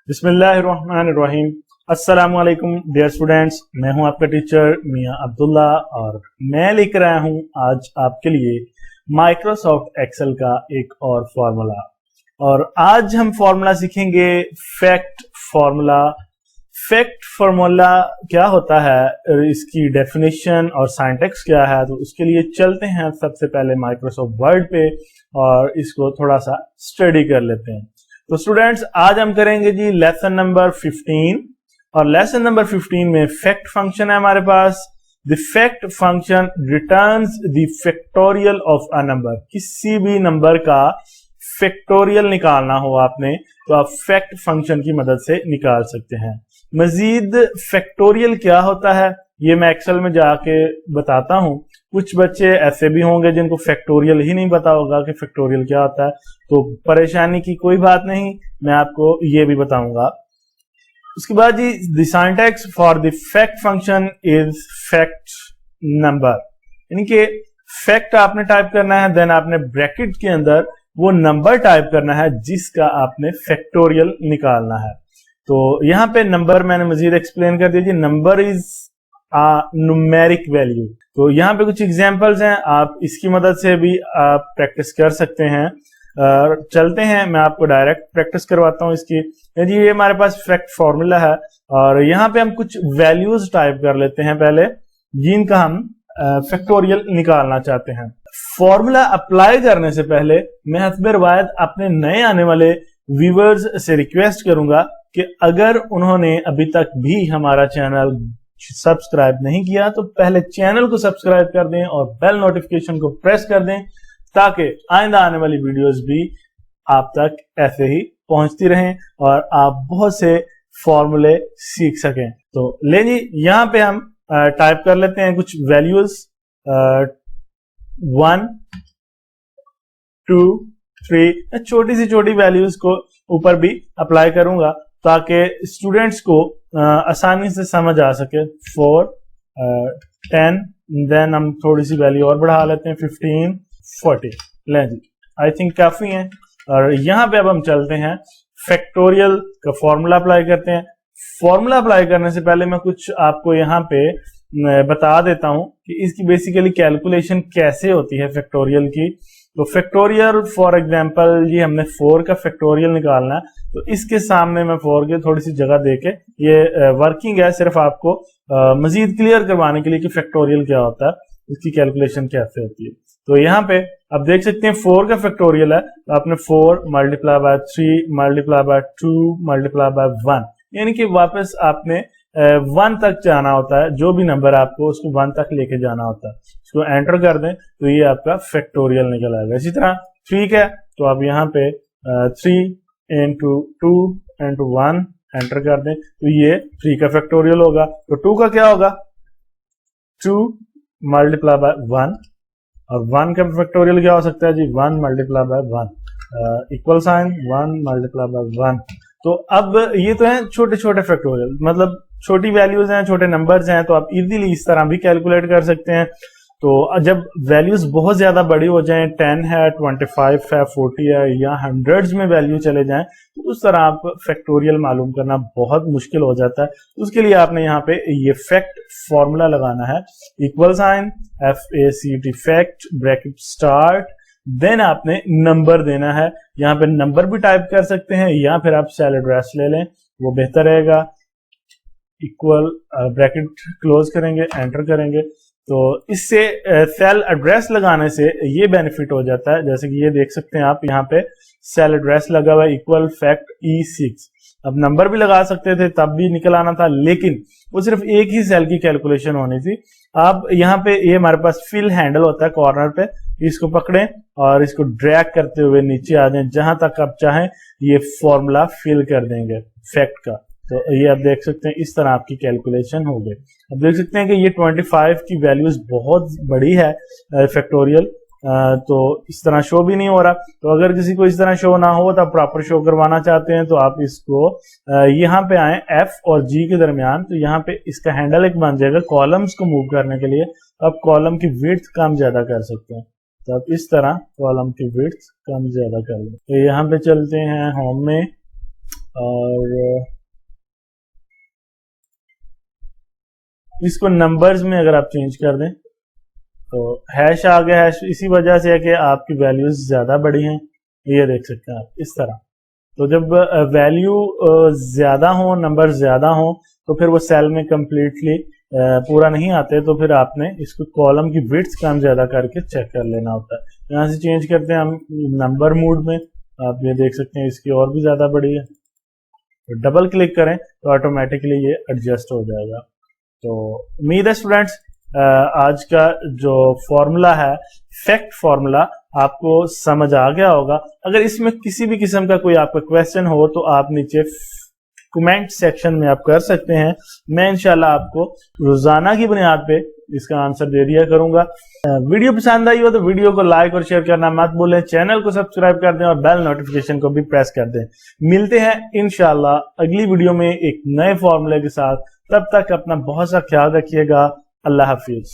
बिस्मिल्लाहिर्रहमानिर्रहीम। अस्सलामु अलैकुम डियर स्टूडेंट्स, मैं हूं आपका टीचर मियां अब्दुल्ला और मैं लेकर आया हूं आज आपके लिए माइक्रोसॉफ्ट एक्सेल का एक और फॉर्मूला। और आज हम फॉर्मूला सीखेंगे फैक्ट फॉर्मूला। फैक्ट फॉर्मूला क्या होता है, इसकी डेफिनेशन और सिंटैक्स क्या है, तो उसके लिए चलते हैं सबसे पहले माइक्रोसॉफ्ट वर्ड पे और इसको थोड़ा सा स्टडी कर लेते हैं। तो स्टूडेंट्स, आज हम करेंगे जी लेसन नंबर 15 और लेसन नंबर 15 में फैक्ट फंक्शन है हमारे पास। The fact function returns the factorial of a number. किसी भी नंबर का फैक्टोरियल निकालना हो आपने तो आप फैक्ट फंक्शन की मदद से निकाल सकते हैं। मजीद फैक्टोरियल क्या होता है ये मैं एक्सेल में जाके बताता हूं। कुछ बच्चे ऐसे भी होंगे जिनको फैक्टोरियल ही नहीं पता होगा कि फैक्टोरियल क्या होता है, तो परेशानी की कोई बात नहीं, मैं आपको ये भी बताऊंगा। उसके बाद जी the syntax for the fact function is fact number, यानी कि फैक्ट आपने टाइप करना है, देन आपने ब्रैकेट के अंदर वो नंबर टाइप करना है जिसका आपने फैक्टोरियल निकालना है। तो यहां पे नंबर मैंने मजीद एक्सप्लेन कर दिया, नंबर इज न्यूमेरिक वैल्यू। तो यहाँ पे कुछ एग्जांपल्स हैं, आप इसकी मदद से भी आप प्रैक्टिस कर सकते हैं। चलते हैं, मैं आपको डायरेक्ट प्रैक्टिस करवाता हूँ इसकी। जी ये हमारे पास फैक्ट फॉर्मूला है और यहाँ पे हम कुछ वैल्यूज टाइप कर लेते हैं पहले, जिनका हम फैक्टोरियल निकालना चाहते हैं। फॉर्मूला अप्लाई करने से पहले मैं हस्बे रवायत अपने नए आने वाले व्यूअर्स से रिक्वेस्ट करूंगा कि अगर उन्होंने अभी तक भी हमारा चैनल सब्सक्राइब नहीं किया तो पहले चैनल को सब्सक्राइब कर दें और बेल नोटिफिकेशन को प्रेस कर दें ताकि आइंदा आने वाली वीडियोस भी आप तक ऐसे ही पहुंचती रहें और आप बहुत से फॉर्मूले सीख सकें। तो ले जी यहां पे हम टाइप कर लेते हैं कुछ वैल्यूज, 1 2 3, छोटी सी छोटी वैल्यूज को ऊपर भी अप्लाई करूंगा ताकि स्टूडेंट्स को आसानी से समझ आ सके। 4 10, देन हम थोड़ी सी वैल्यू और बढ़ा लेते हैं, 15 40। ले जी आई थिंक काफी है। और यहाँ पे अब हम चलते हैं फैक्टोरियल का फॉर्मूला अप्लाई करते हैं। फॉर्मूला अप्लाई करने से पहले मैं कुछ आपको यहाँ पे बता देता हूँ कि इसकी बेसिकली कैलकुलेशन कैसे होती है फैक्टोरियल की। तो फैक्टोरियल फॉर एग्जांपल जी हमने 4 का फैक्टोरियल निकालना है, तो इसके सामने मैं 4 की थोड़ी सी जगह देके, ये वर्किंग है सिर्फ आपको मजीद क्लियर करवाने के लिए कि फैक्टोरियल क्या होता है, इसकी कैलकुलेशन कैसे होती है। तो यहाँ पे आप देख सकते हैं 4 का फैक्टोरियल है, तो आपने 4 multiply by 3 multiply by 2 multiply by 1, यानी कि वापस आपने 1 तक जाना होता है। जो भी नंबर आपको उसको 1 तक लेके जाना होता है, इसको एंटर कर दें तो ये आपका फैक्टोरियल निकल आएगा। इसी तरह 3 है तो आप यहाँ पे 3 इंटू 2 इंटू 1 एंटर कर दें तो ये 3 का फैक्टोरियल होगा। तो 2 का क्या होगा, 2 मल्टीप्लाई बाय 1, और 1 का फैक्टोरियल क्या हो सकता है जी, 1 multiply by 1 equal sign 1 multiply by 1। तो अब ये तो है छोटे छोटे फैक्टोरियल, मतलब छोटी वैल्यूज हैं, छोटे नंबर्स हैं, तो आप इजीली इस तरह भी कैलकुलेट कर सकते हैं। तो जब वैल्यूज बहुत ज्यादा बड़ी हो जाएं, 10 है 25 है 40 है या हंड्रेड्स में वैल्यू चले जाएं, तो उस तरह आप फैक्टोरियल मालूम करना बहुत मुश्किल हो जाता है। उसके लिए आपने यहाँ पे ये फैक्ट फॉर्मूला लगाना है, equal sign FACT fact bracket start, then आपने नंबर देना है। यहाँ पे नंबर भी टाइप कर सकते हैं या फिर आप सेल एड्रेस ले लें, वो बेहतर रहेगा। इक्वल ब्रैकेट क्लोज करेंगे, एंटर करेंगे, तो इससे सेल एड्रेस लगाने से ये बेनिफिट हो जाता है, जैसे कि ये देख सकते हैं आप यहाँ पे सेल एड्रेस लगा हुआ है इक्वल फैक्ट E6। अब नंबर भी लगा सकते थे तब भी निकल आना था, लेकिन वो सिर्फ एक ही सेल की कैलकुलेशन होनी थी। अब यहाँ पे ये हमारे पास फिल हैंडल होता है कॉर्नर पे, इसको पकड़ें और इसको ड्रैग करते हुए नीचे आ जाएं, जहां तक आप चाहें ये फॉर्मूला फिल कर देंगे फैक्ट का। तो ये आप देख सकते हैं इस तरह आपकी कैलकुलेशन हो गई। अब देख सकते हैं कि ये 25 की वैल्यूज बहुत बड़ी है फैक्टोरियल, तो इस तरह शो भी नहीं हो रहा। तो अगर किसी को इस तरह शो ना हो तो आप प्रॉपर शो करवाना चाहते हैं तो आप इसको यहाँ पे आए F और G के दरमियान, तो यहाँ पे इसका हैंडल एक बन जाएगा कॉलम्स को मूव करने के लिए। आप कॉलम की विड्थ कम ज्यादा कर सकते हैं, तो आप इस तरह कॉलम की विड्थ कम ज्यादा कर लें। तो यहाँ पे चलते हैं होम में और इसको नंबर्स में अगर आप चेंज कर दें तो हैश आ गया। हैश इसी वजह से है कि आपकी वैल्यूज ज्यादा बड़ी हैं, ये देख सकते हैं आप इस तरह। तो जब वैल्यू ज्यादा हो, नंबर ज्यादा हो, तो फिर वो सेल में कंप्लीटली पूरा नहीं आते, तो फिर आपने इसको कॉलम की विड्थ कम ज्यादा करके चेक कर लेना होता है। यहाँ से चेंज करते हैं हम नंबर मोड में, आप ये देख सकते हैं इसकी और भी ज्यादा बड़ी है, तो डबल क्लिक करें तो ऑटोमेटिकली ये एडजस्ट हो जाएगा। तो उम्मीद है स्टूडेंट्स आज का जो फॉर्मूला है, फैक्ट फॉर्मूला, आपको समझ आ गया होगा। अगर इसमें किसी भी किस्म का कोई आपका क्वेश्चन हो तो आप नीचे कमेंट सेक्शन में आप कर सकते हैं, मैं इंशाल्लाह आपको रोजाना की बुनियाद पे इसका आंसर दे दिया करूंगा। वीडियो पसंद आई हो तो वीडियो को लाइक और शेयर करना मत भूलें, चैनल को सब्सक्राइब कर दें और बेल नोटिफिकेशन को भी प्रेस कर दें। मिलते हैं इंशाल्लाह अगली वीडियो में एक नए फॉर्मूले के साथ। तब तक अपना बहुत सा ख्याल रखिएगा। अल्लाह हाफिज।